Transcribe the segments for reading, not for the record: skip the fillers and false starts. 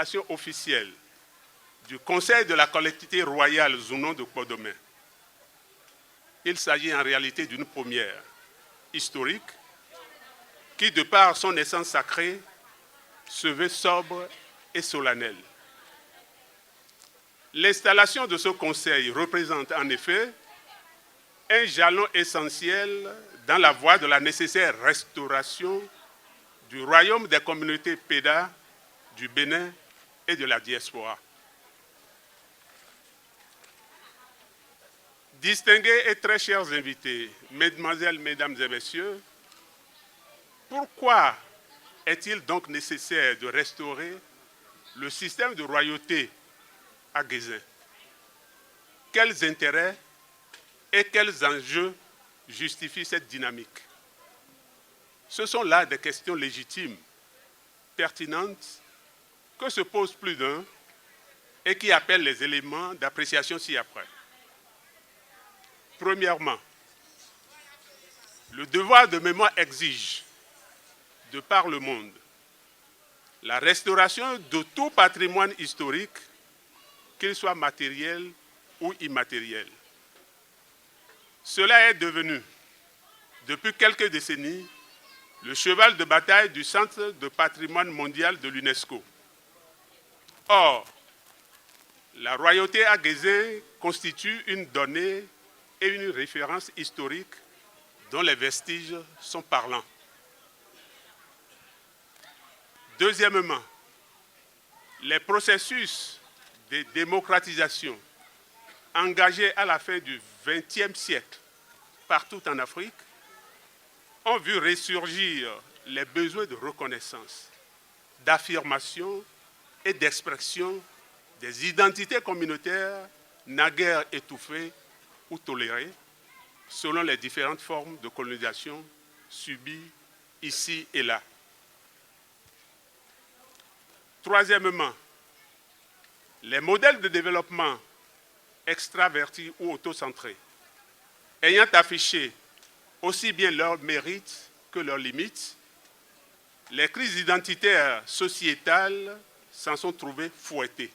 l'installation officielle du Conseil de la collectivité royale Zounon de Kpodome. Il s'agit en réalité d'une première historique qui, de par son essence sacrée, se veut sobre et solennelle. L'installation de ce conseil représente en effet un jalon essentiel dans la voie de la nécessaire restauration du royaume des communautés Péda, du Bénin et de la diaspora. Distingués et très chers invités, mesdemoiselles, mesdames et messieurs, pourquoi est-il donc nécessaire de restaurer le système de royauté à Guézin? Quels intérêts et quels enjeux justifient cette dynamique? Ce sont là des questions légitimes, pertinentes, que se posent plus d'un et qui appellent les éléments d'appréciation ci-après. Premièrement, le devoir de mémoire exige, de par le monde, la restauration de tout patrimoine historique, qu'il soit matériel ou immatériel. Cela est devenu, depuis quelques décennies, le cheval de bataille du Centre de patrimoine mondial de l'UNESCO. Or, la royauté à Guézin constitue une donnée et une référence historique dont les vestiges sont parlants. Deuxièmement, les processus de démocratisation engagés à la fin du XXe siècle partout en Afrique ont vu ressurgir les besoins de reconnaissance, d'affirmation et d'expression des identités communautaires naguère étouffées ou tolérées selon les différentes formes de colonisation subies ici et là. Troisièmement, les modèles de développement extravertis ou autocentrés, ayant affiché aussi bien leurs mérites que leurs limites, les crises identitaires sociétales s'en sont trouvées fouettées.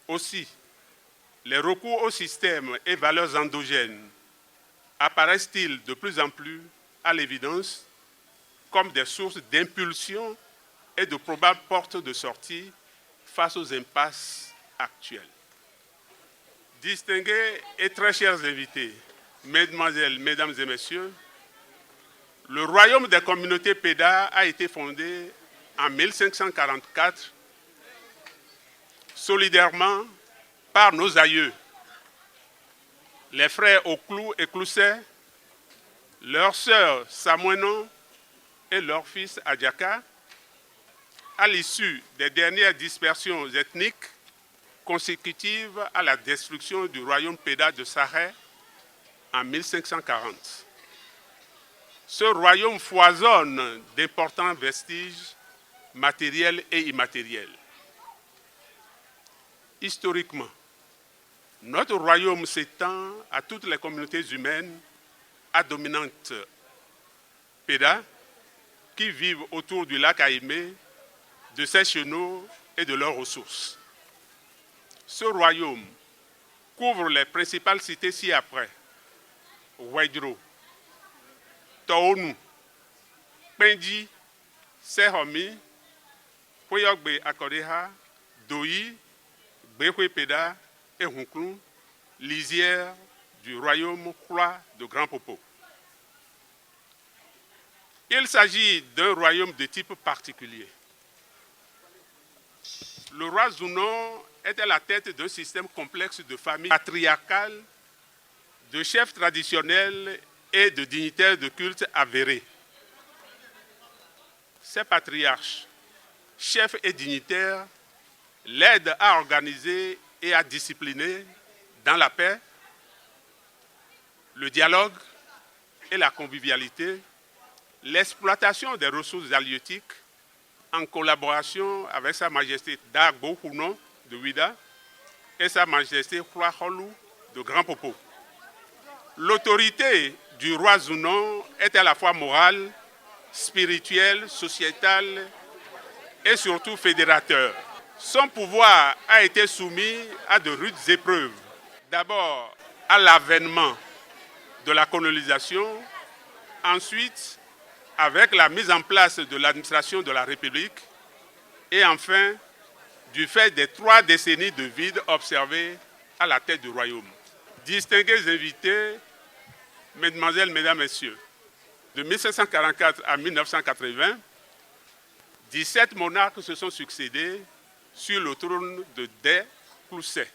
Aussi, les recours au système et valeurs endogènes apparaissent-ils de plus en plus à l'évidence comme des sources d'impulsion et de probables portes de sortie face aux impasses actuelles. Distingués et très chers invités, mesdemoiselles, mesdames et messieurs, le royaume des communautés Péda a été fondé en 1544 solidairement par nos aïeux, les frères Oklou et Klousset, leur sœur Samouenon et leur fils Adjaka, à l'issue des dernières dispersions ethniques consécutives à la destruction du royaume Péda de Sarré en 1540. Ce royaume foisonne d'importants vestiges matériels et immatériels. Historiquement, notre royaume s'étend à toutes les communautés humaines à dominante Péda qui vivent autour du lac Aïmé, de ses chenaux et de leurs ressources. Ce royaume couvre les principales cités ci-après: Ouedro, Toonu, Pendi, Sehomi, Poyogbe Akodeha, Doyi, Bekwe Péda et Hunklou, lisière du royaume Khoula de Grand Popo. Il s'agit d'un royaume de type particulier. Le roi Zounon est à la tête d'un système complexe de familles patriarcales, de chefs traditionnels et de dignitaires de culte avérés. Ces patriarches, chefs et dignitaires, l'aident à organiser et à discipliner dans la paix, le dialogue et la convivialité, l'exploitation des ressources halieutiques en collaboration avec Sa Majesté Dagbo Hounon de Ouida et Sa Majesté Khoula Kholou de Grand Popo. L'autorité du roi Zounon est à la fois morale, spirituelle, sociétale et surtout fédérateur. Son pouvoir a été soumis à de rudes épreuves. D'abord, à l'avènement de la colonisation, ensuite, avec la mise en place de l'administration de la République, et enfin, du fait des 3 décennies de vide observées à la tête du royaume. Distingués invités, mesdemoiselles, mesdames, messieurs, de 1744 à 1980, 17 monarques se sont succédés sur le trône de Des-Clousset.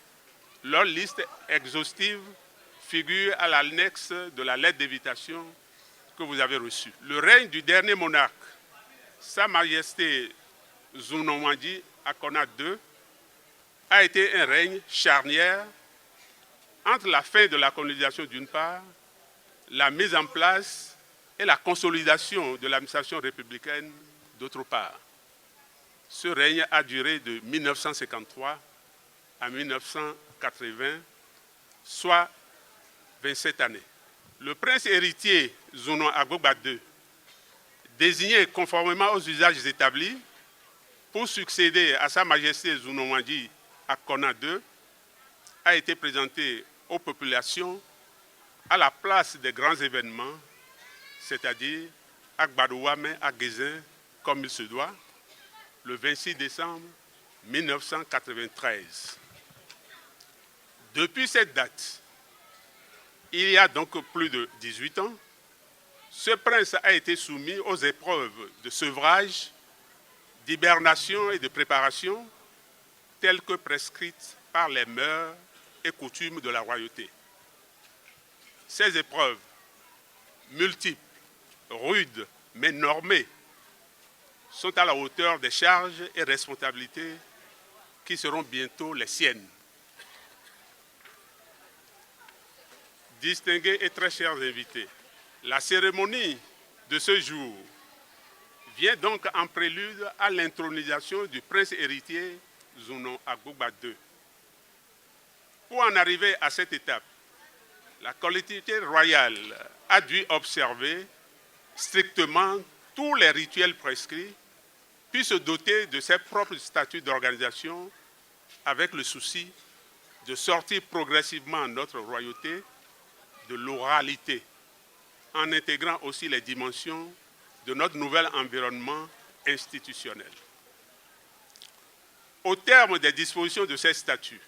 Leur liste exhaustive figure à l'annexe de la lettre d'invitation que vous avez reçue. Le règne du dernier monarque, Sa Majesté Zunonwandi Akona II, a été un règne charnière entre la fin de la colonisation d'une part, la mise en place et la consolidation de l'administration républicaine d'autre part. Ce règne a duré de 1953 à 1980, soit 27 années. Le prince héritier Zounon Agboba II, désigné conformément aux usages établis pour succéder à Sa Majesté Zunonwandi Akona II, a été présenté aux populations à la place des grands événements, c'est-à-dire à Gbadouame, à Gézin, comme il se doit, le 26 décembre 1993. Depuis cette date, il y a donc plus de 18 ans, ce prince a été soumis aux épreuves de sevrage, d'hibernation et de préparation telles que prescrites par les mœurs et coutumes de la royauté. Ces épreuves, multiples, rudes, mais normées, sont à la hauteur des charges et responsabilités qui seront bientôt les siennes. Distingués et très chers invités, la cérémonie de ce jour vient donc en prélude à l'intronisation du prince héritier Zounon Agboba II. Pour en arriver à cette étape, la collectivité royale a dû observer strictement tous les rituels prescrits, puis se doter de ses propres statuts d'organisation avec le souci de sortir progressivement notre royauté de l'oralité, en intégrant aussi les dimensions de notre nouvel environnement institutionnel. Au terme des dispositions de ces statuts,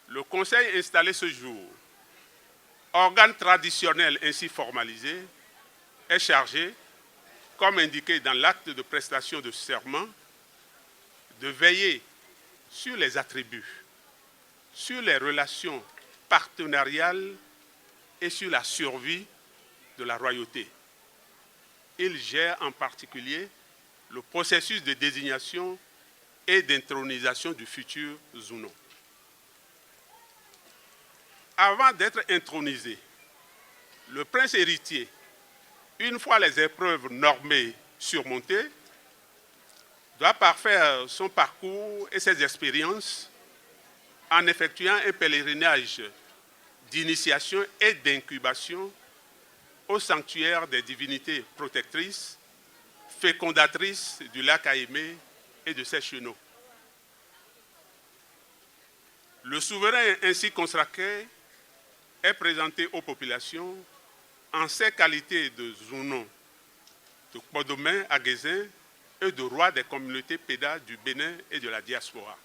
le Conseil installé ce jour, organe traditionnel ainsi formalisé, est chargé, comme indiqué dans l'acte de prestation de serment, de veiller sur les attributs, sur les relations partenariales et sur la survie de la royauté. Il gère en particulier le processus de désignation et d'intronisation du futur Zounon. Avant d'être intronisé, le prince héritier, une fois les épreuves normées surmontées, doit parfaire son parcours et ses expériences en effectuant un pèlerinage d'initiation et d'incubation au sanctuaire des divinités protectrices, fécondatrices du lac Aïmé et de ses chenaux. Le souverain ainsi consacré est présenté aux populations en ses qualités de Zounon, de Kpodomé à Gézin et de roi des communautés Péda du Bénin et de la diaspora.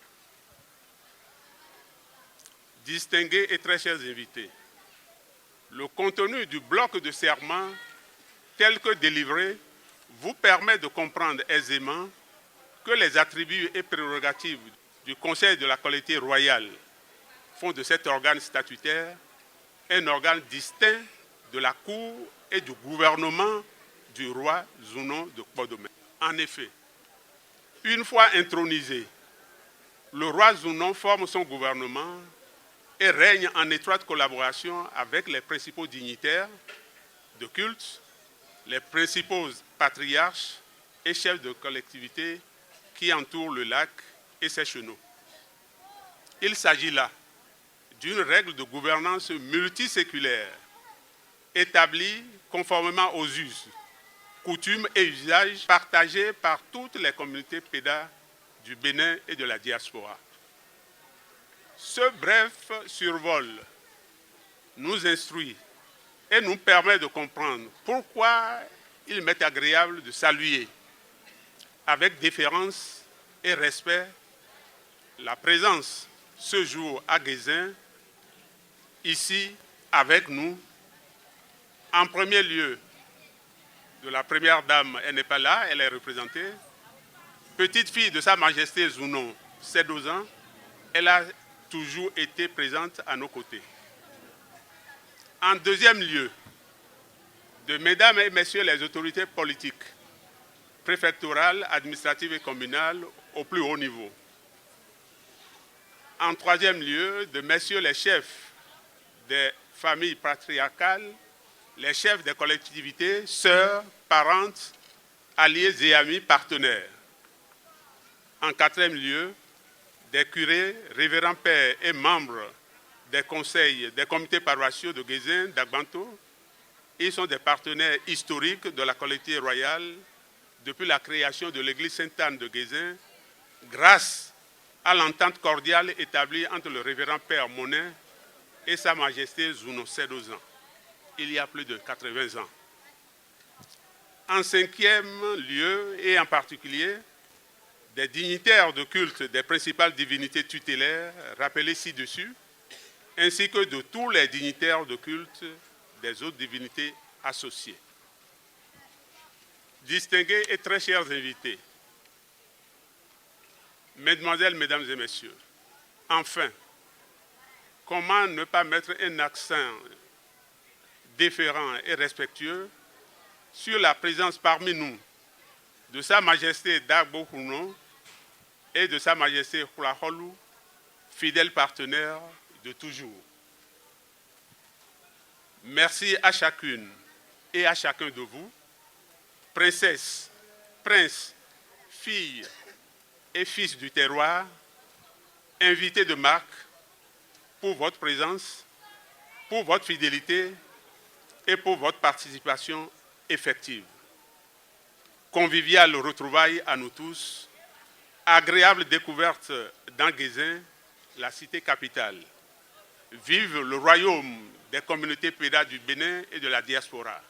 Distingués et très chers invités, le contenu du bloc de serment tel que délivré vous permet de comprendre aisément que les attributs et prérogatives du Conseil de la collectivité royale font de cet organe statutaire un organe distinct de la cour et du gouvernement du roi Zounon de Kpodomé. En effet, une fois intronisé, le roi Zounon forme son gouvernement et règne en étroite collaboration avec les principaux dignitaires de culte, les principaux patriarches et chefs de collectivité qui entourent le lac et ses chenaux. Il s'agit là d'une règle de gouvernance multiséculaire établie conformément aux us coutumes et usages partagés par toutes les communautés PEDA du Bénin et de la diaspora. Ce bref survol nous instruit et nous permet de comprendre pourquoi il m'est agréable de saluer avec déférence et respect la présence ce jour à Guézin, ici avec nous, en premier lieu de la première dame, elle n'est pas là, elle est représentée, petite fille de Sa Majesté Zounon, 12 ans, elle a toujours été présente à nos côtés. En deuxième lieu, de mesdames et messieurs les autorités politiques, préfectorales, administratives et communales au plus haut niveau. En troisième lieu, de messieurs les chefs des familles patriarcales, les chefs des collectivités, sœurs, parentes, alliés et amis partenaires. En quatrième lieu, des curés, révérends pères et membres des conseils, des comités paroissiaux de Guézin, d'Agbanto. Ils sont des partenaires historiques de la collectivité royale depuis la création de l'église Sainte-Anne de Guézin, grâce à l'entente cordiale établie entre le révérend père Monin et Sa Majesté Zounon, 12 ans, il y a plus de 80 ans. En cinquième lieu, et en particulier, des dignitaires de culte des principales divinités tutélaires rappelées ci-dessus, ainsi que de tous les dignitaires de culte des autres divinités associées. Distingués et très chers invités, Mesdemoiselles, Mesdames et Messieurs, enfin, comment ne pas mettre un accent déférent et respectueux sur la présence parmi nous de Sa Majesté Dagbo Hounon et de Sa Majesté Hulaholou, fidèles partenaires de toujours. Merci à chacune et à chacun de vous, princesses, princes, filles et fils du terroir, invités de marque, pour votre présence, pour votre fidélité et pour votre participation effective. Conviviale retrouvaille à nous tous, agréable découverte dans Guézin, la cité capitale. Vive le royaume des communautés PEDA du Bénin et de la diaspora.